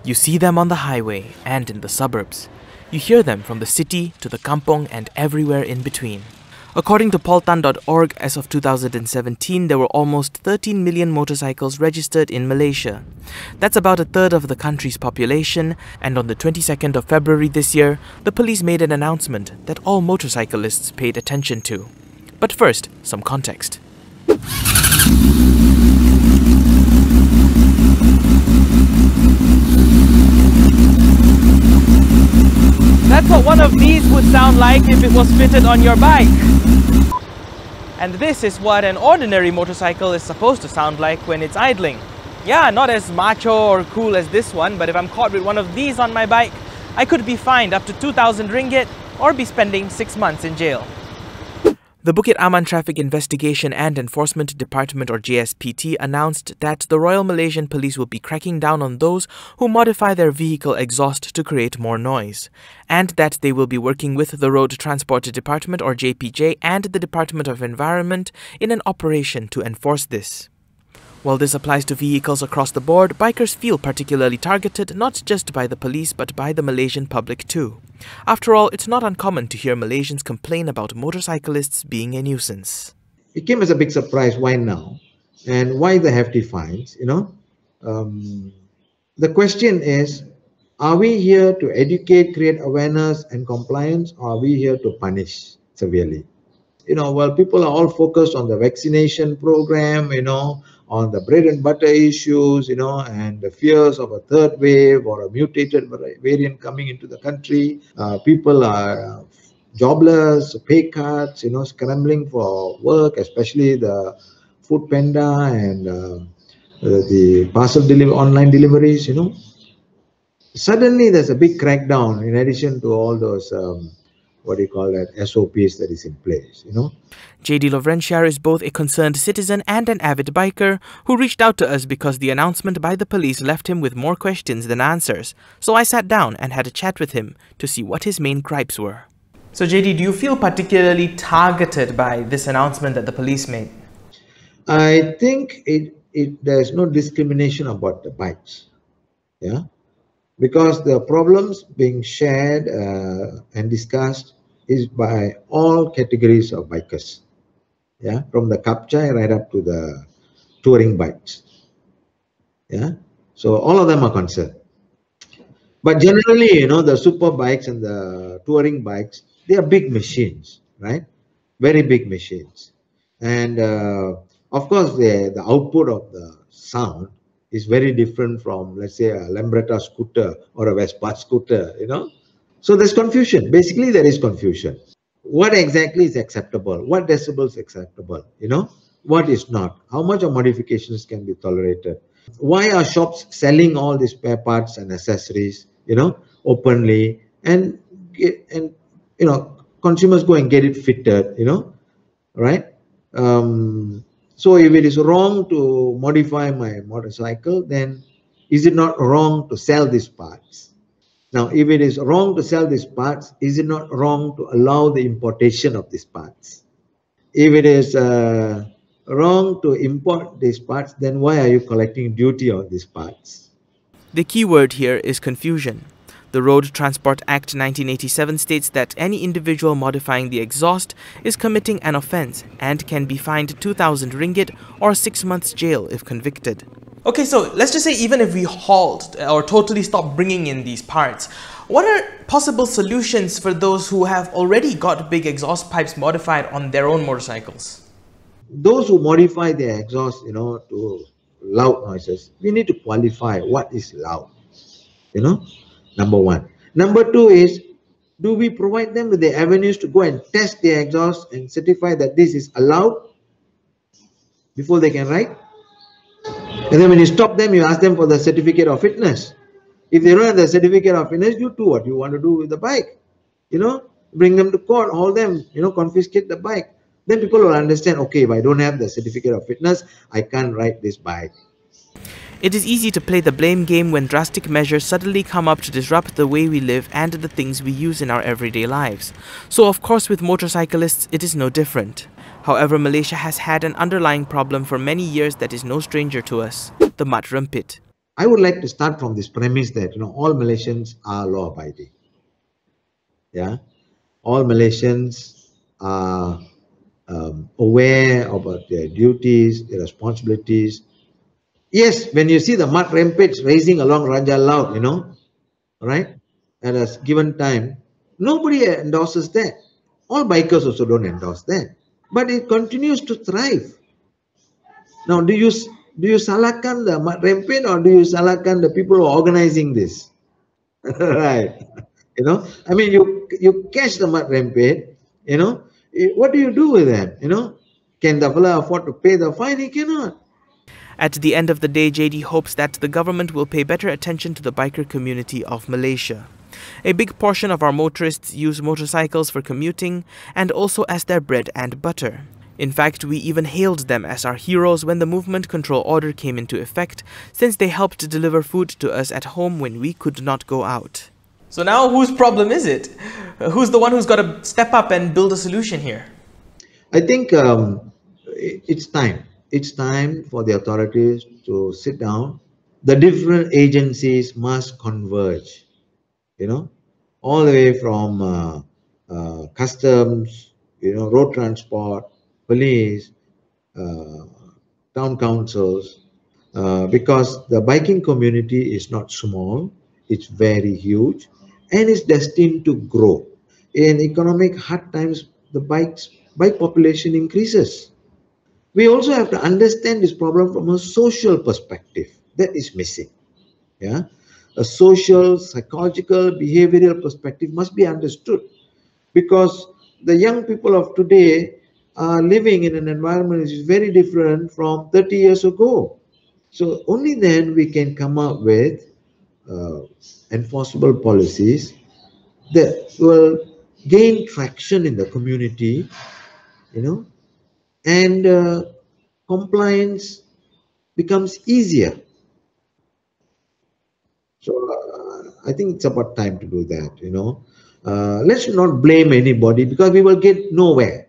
You see them on the highway and in the suburbs. You hear them from the city to the kampong and everywhere in between. According to poltan.org, as of 2017, there were almost 13 million motorcycles registered in Malaysia. That's about a third of the country's population, and on the 22nd of February this year, the police made an announcement that all motorcyclists paid attention to. But first, some context. That's what one of these would sound like if it was fitted on your bike. And this is what an ordinary motorcycle is supposed to sound like when it's idling. Yeah, not as macho or cool as this one, but if I'm caught with one of these on my bike, I could be fined up to 2,000 ringgit or be spending 6 months in jail. The Bukit Aman Traffic Investigation and Enforcement Department, or JSPT, announced that the Royal Malaysian Police will be cracking down on those who modify their vehicle exhaust to create more noise, and that they will be working with the Road Transport Department, or JPJ, and the Department of Environment in an operation to enforce this. While this applies to vehicles across the board, bikers feel particularly targeted not just by the police but by the Malaysian public too. After all, it's not uncommon to hear Malaysians complain about motorcyclists being a nuisance. It came as a big surprise. Why now? And why the hefty fines, The question is, are we here to educate, create awareness and compliance, or are we here to punish severely? People are all focused on the vaccination program, on the bread and butter issues, and the fears of a third wave or a mutated variant coming into the country. People are jobless, pay cuts, scrambling for work, especially the food panda and the parcel online deliveries, Suddenly there's a big crackdown in addition to all those SOPs that is in place, JD Lovrenciar is both a concerned citizen and an avid biker who reached out to us because the announcement by the police left him with more questions than answers. So I sat down and had a chat with him to see what his main gripes were. So JD, do you feel particularly targeted by this announcement that the police made? I think there's no discrimination about the bikes, because the problems being shared and discussed is by all categories of bikers, from the kapchai right up to the touring bikes, so all of them are concerned. But generally, the super bikes and the touring bikes, they are big machines, right? Very big machines, and of course the output of the sound is very different from, let's say, a Lambretta scooter or a Vespa scooter, So there's confusion. Basically, there is confusion. What exactly is acceptable? What decibels is acceptable? What is not? How much of modifications can be tolerated? Why are shops selling all these spare parts and accessories, openly, and consumers go and get it fitted, right? So if it is wrong to modify my motorcycle, then is it not wrong to sell these parts? Now, if it is wrong to sell these parts, is it not wrong to allow the importation of these parts? If it is wrong to import these parts, then why are you collecting duty on these parts? The key word here is confusion. The Road Transport Act 1987 states that any individual modifying the exhaust is committing an offence and can be fined 2,000 ringgit or 6 months jail if convicted. Okay, so let's just say even if we halt or totally stop bringing in these parts, what are possible solutions for those who have already got big exhaust pipes modified on their own motorcycles? Those who modify their exhaust, to loud noises, we need to qualify what is loud, number one. Number two is, do we provide them with the avenues to go and test their exhaust and certify that this is allowed before they can ride? And then when you stop them, you ask them for the certificate of fitness. If they don't have the certificate of fitness, you do what you want to do with the bike. Bring them to court, hold them, confiscate the bike. Then people will understand, okay, if I don't have the certificate of fitness, I can't ride this bike. It is easy to play the blame game when drastic measures suddenly come up to disrupt the way we live and the things we use in our everyday lives. So of course with motorcyclists it is no different. However, Malaysia has had an underlying problem for many years that is no stranger to us, the mudrum pit. I would like to start from this premise that all Malaysians are law-abiding. Yeah, all Malaysians are aware about their duties, their responsibilities. Yes, when you see the mud rampage racing along Raja Laut, right, at a given time, nobody endorses that. All bikers also don't endorse that, but it continues to thrive. Now, do you salahkan the mud rampage, or do you salahkan the people who are organizing this? Right. I mean, you catch the mud rampage, what do you do with them? Can the fella afford to pay the fine? He cannot. At the end of the day, JD hopes that the government will pay better attention to the biker community of Malaysia. A big portion of our motorists use motorcycles for commuting and also as their bread and butter. In fact, we even hailed them as our heroes when the movement control order came into effect, since they helped deliver food to us at home when we could not go out. So now whose problem is it? Who's the one who's got to step up and build a solution here? I think it's time. It's time for the authorities to sit down. The different agencies must converge, all the way from customs, road transport, police, town councils, because the biking community is not small, it's very huge, and it's destined to grow. In economic hard times, the bike population increases. We also have to understand this problem from a social perspective. That is missing. Yeah, a social, psychological, behavioral perspective must be understood, because the young people of today are living in an environment which is very different from 30 years ago. So only then we can come up with enforceable policies that will gain traction in the community, and compliance becomes easier. So I think it's about time to do that. Let's not blame anybody, because we will get nowhere.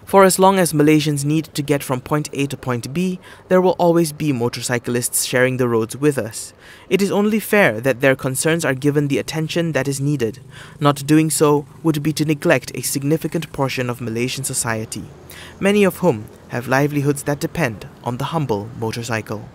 For as long as Malaysians need to get from point A to point B, there will always be motorcyclists sharing the roads with us. It is only fair that their concerns are given the attention that is needed. Not doing so would be to neglect a significant portion of Malaysian society, many of whom have livelihoods that depend on the humble motorcycle.